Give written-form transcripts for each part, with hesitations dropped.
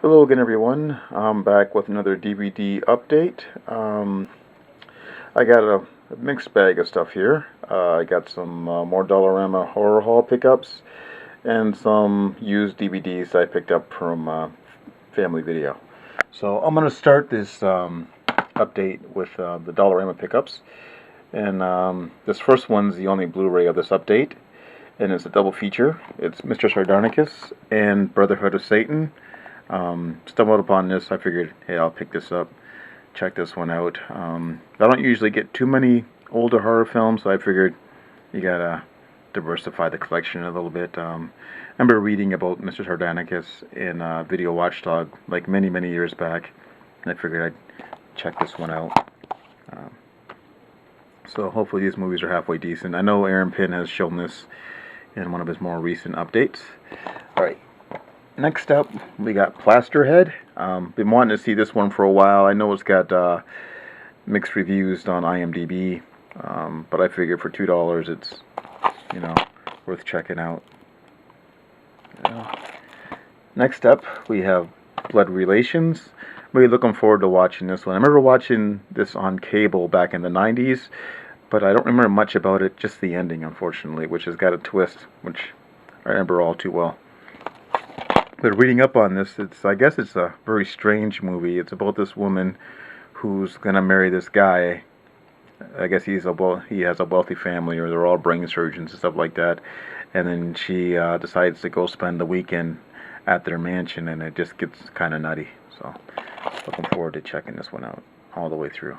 Hello again, everyone. I'm back with another DVD update. I got a mixed bag of stuff here. I got some more Dollarama Horror Haul pickups and some used DVDs I picked up from Family Video. So I'm going to start this update with the Dollarama pickups. And this first one's the only Blu-ray of this update. And it's a double feature. It's Mr. Sardonicus and Brotherhood of Satan. Stumbled upon this. I figured, hey, I'll pick this up, check this one out. I don't usually get too many older horror films, so I figured you gotta diversify the collection a little bit. I remember reading about Mr. Sardonicus in Video Watchdog like many years back, and I figured I'd check this one out. So hopefully these movies are halfway decent. I know Aaron Pinn has shown this in one of his more recent updates. Alright. Next up, we got Plasterhead. Been wanting to see this one for a while. I know it's got mixed reviews on IMDb, but I figured for $2 it's, worth checking out. Next up, we have Blood Relations. Really looking forward to watching this one. I remember watching this on cable back in the 90s, but I don't remember much about it, just the ending, unfortunately, which has got a twist, which I remember all too well. But reading up on this, I guess it's a very strange movie. It's about this woman who's gonna marry this guy. I guess he has a wealthy family, or they're all brain surgeons and stuff like that. And then she decides to go spend the weekend at their mansion, and it just gets kind of nutty. So, looking forward to checking this one out all the way through.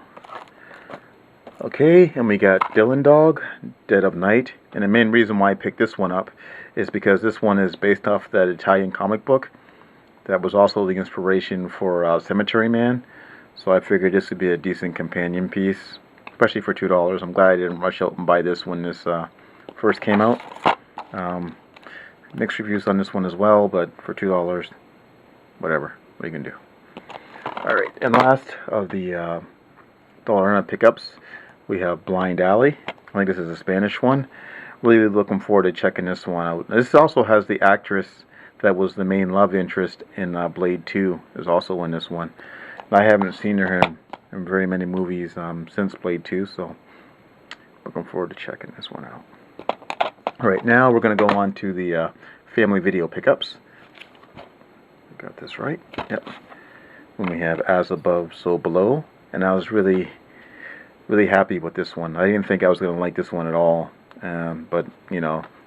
Okay, and we got Dylan Dog, Dead of Night. And the main reason why I picked this one up is because this one is based off that Italian comic book that was also the inspiration for Cemetery Man. So I figured this would be a decent companion piece, especially for $2. I'm glad I didn't rush out and buy this when this first came out. Mixed reviews on this one as well, but for $2, whatever, what are you gonna do? Alright, and last of the Dollarama pickups, we have Blind Alley. I think this is a Spanish one. Really looking forward to checking this one out. This also has the actress that was the main love interest in Blade 2 is also in this one. I haven't seen her in very many movies since Blade 2, so looking forward to checking this one out. Alright, now we're going to go on to the Family Video pickups. Got this right? Yep. And we have As Above, So Below. And I was really happy with this one. I didn't think I was going to like this one at all. But,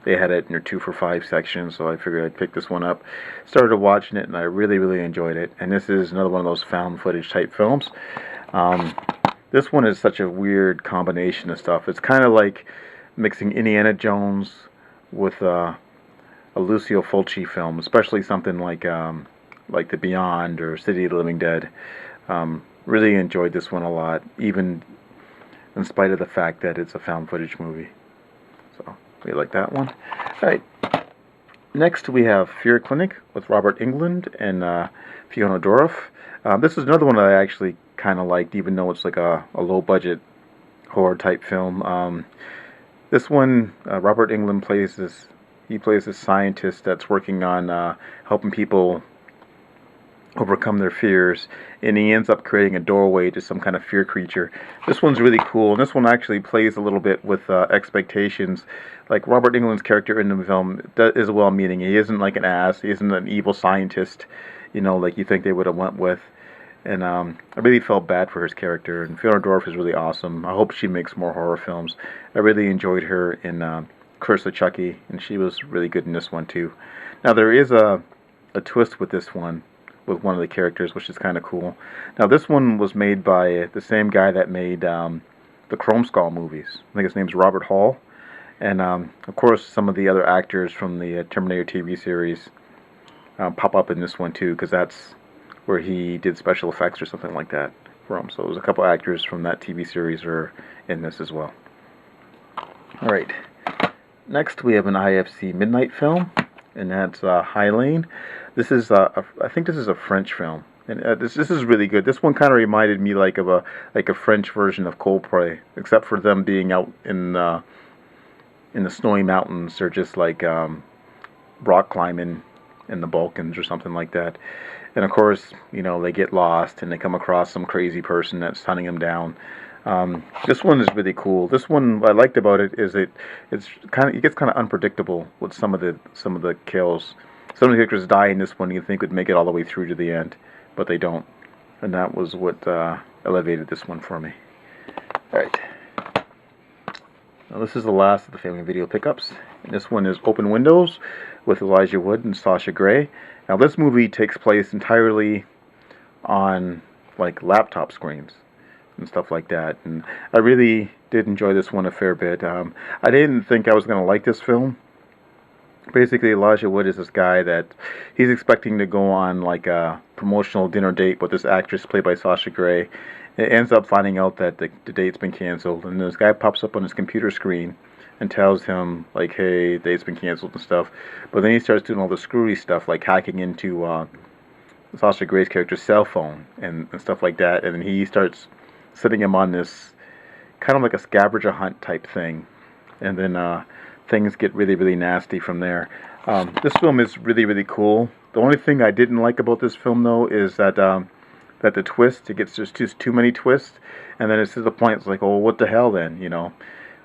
they had it in their 2 for $5 section, so I figured I'd pick this one up. Started watching it, and I really enjoyed it. And this is another one of those found footage type films. This one is such a weird combination of stuff. It's kind of like mixing Indiana Jones with a Lucio Fulci film, especially something like The Beyond or City of the Living Dead. Really enjoyed this one a lot, even in spite of the fact that it's a found footage movie. So, we like that one. Alright, next we have Fear Clinic with Robert Englund and Fiona Dourif. This is another one that I actually kind of liked, even though it's like a low-budget horror type film. This one, Robert Englund plays this scientist that's working on helping people overcome their fears, and he ends up creating a doorway to some kind of fear creature. This one's really cool, and this one actually plays a little bit with expectations. Like Robert Englund's character in the film is well-meaning. He isn't like an ass. He isn't an evil scientist, like you think they would have went with. And I really felt bad for his character. And Fiona Dourif is really awesome. I hope she makes more horror films. I really enjoyed her in Curse of Chucky, and she was really good in this one too. Now there is a twist with this one, with one of the characters, which is kind of cool. Now this one was made by the same guy that made the Chrome Skull movies. I think his name's Robert Hall. And of course some of the other actors from the Terminator TV series pop up in this one too, because that's where he did special effects or something like that for him. So there's a couple actors from that TV series are in this as well. Alright, next we have an IFC Midnight film, and that's High Lane. This is I think this is a French film, and this is really good. This one kind of reminded me like of a French version of Cold Prey, except for them being out in the snowy mountains. They're just like rock climbing in the Balkans or something like that. And of course, you know, they get lost and they come across some crazy person that's hunting them down. This one is really cool. This one, what I liked about it is it gets kind of unpredictable with some of the kills. Some of the characters die in this one you think would make it all the way through to the end, but they don't. And that was what elevated this one for me. Alright. Now this is the last of the family video pickups. And this one is Open Windows with Elijah Wood and Sasha Grey. Now this movie takes place entirely on like laptop screens and stuff like that. And I really did enjoy this one a fair bit. I didn't think I was going to like this film. Basically, Elijah Wood is this guy that he's expecting to go on like a promotional dinner date with this actress played by Sasha Grey. It ends up finding out that the date's been canceled, and this guy pops up on his computer screen and tells him like, hey, the date's been canceled and stuff. But then he starts doing all the screwy stuff like hacking into Sasha Grey's character's cell phone and stuff like that, and then he starts setting him on this kind of like a scavenger hunt type thing, and then things get really, really nasty from there. This film is really, really cool. The only thing I didn't like about this film, though, is that that the twist, it gets just too many twists, and then it's to the point, it's like, oh, what the hell then, you know?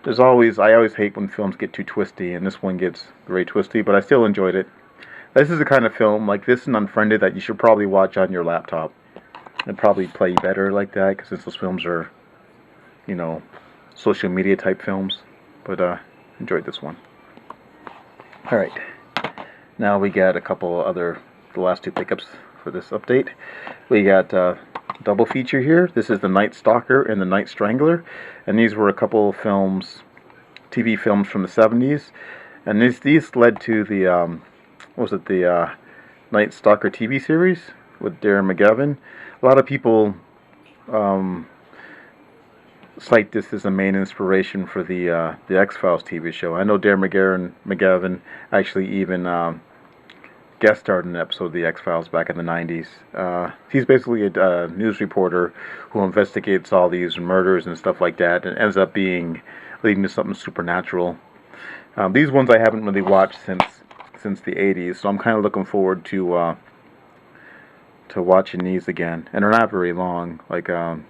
I always hate when films get too twisty, and this one gets very twisty, but I still enjoyed it. This is the kind of film, like this and Unfriended, that you should probably watch on your laptop. It'd probably play better like that, because those films are, you know, social media type films. But, enjoyed this one. Alright, now we got a couple other, the last two pickups for this update. We got double feature here. This is The Night Stalker and The Night Strangler, and these were a couple of films, TV films from the 70s, and these led to the, the Night Stalker TV series with Darren McGavin. A lot of people cite this as a main inspiration for the X-Files TV show. I know Darren McGavin actually even guest starred in an episode of the X-Files back in the 90s. He's basically a news reporter who investigates all these murders and stuff like that, and ends up leading to something supernatural. These ones I haven't really watched since the 80s, so I'm kind of looking forward to watching these again. And they're not very long. Like the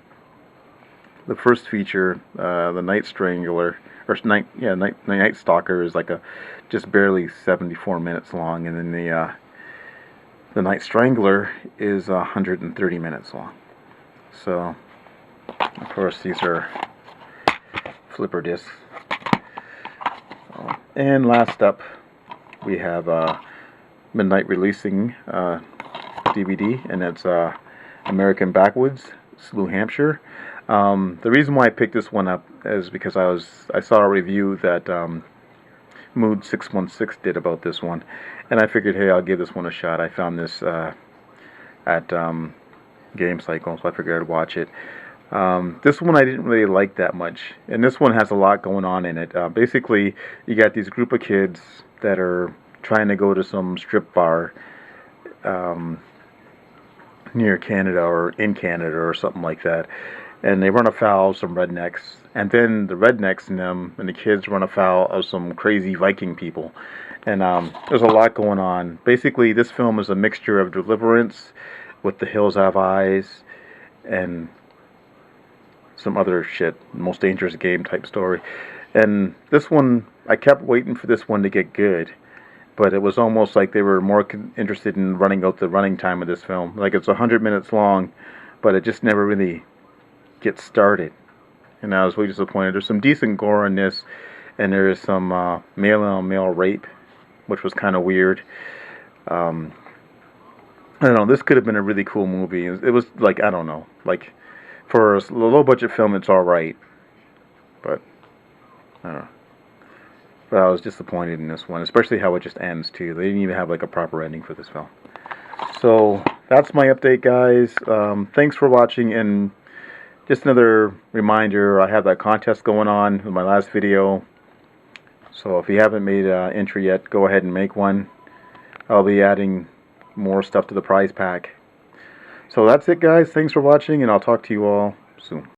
first feature, the Night Strangler, or Night Stalker, is like just barely 74 minutes long, and then the Night Strangler is 130 minutes long. So, of course, these are flipper discs. And last up, we have Midnight Releasing DVD, and it's American Backwoods, New Hampshire. The reason why I picked this one up is because I saw a review that Mood 616 did about this one, and I figured, hey, I'll give this one a shot. I found this at Game Cycle, so I figured I'd watch it. This one I didn't really like that much, and this one has a lot going on in it. Basically, you got these group of kids that are trying to go to some strip bar near Canada or in Canada or something like that, and they run afoul of some rednecks, and then the rednecks and them and the kids run afoul of some crazy Viking people, and there's a lot going on. Basically, this film is a mixture of Deliverance with The Hills Have Eyes and some other shit, Most Dangerous Game type story. And this one, I kept waiting for this one to get good, but it was almost like they were more interested in running out the running time of this film. Like, it's 100 minutes long, but it just never really gets started, and I was really disappointed. There's some decent gore in this, and there is some male-on-male rape, which was kind of weird. I don't know, this could have been a really cool movie. It was like, I don't know, like, for a low-budget film, it's alright, but I don't know. But I was disappointed in this one, especially how it just ends, too. They didn't even have, like, a proper ending for this film. So, that's my update, guys. Thanks for watching, and just another reminder, I have that contest going on with my last video. So, if you haven't made an entry yet, go ahead and make one. I'll be adding more stuff to the prize pack. So, that's it, guys. Thanks for watching, and I'll talk to you all soon.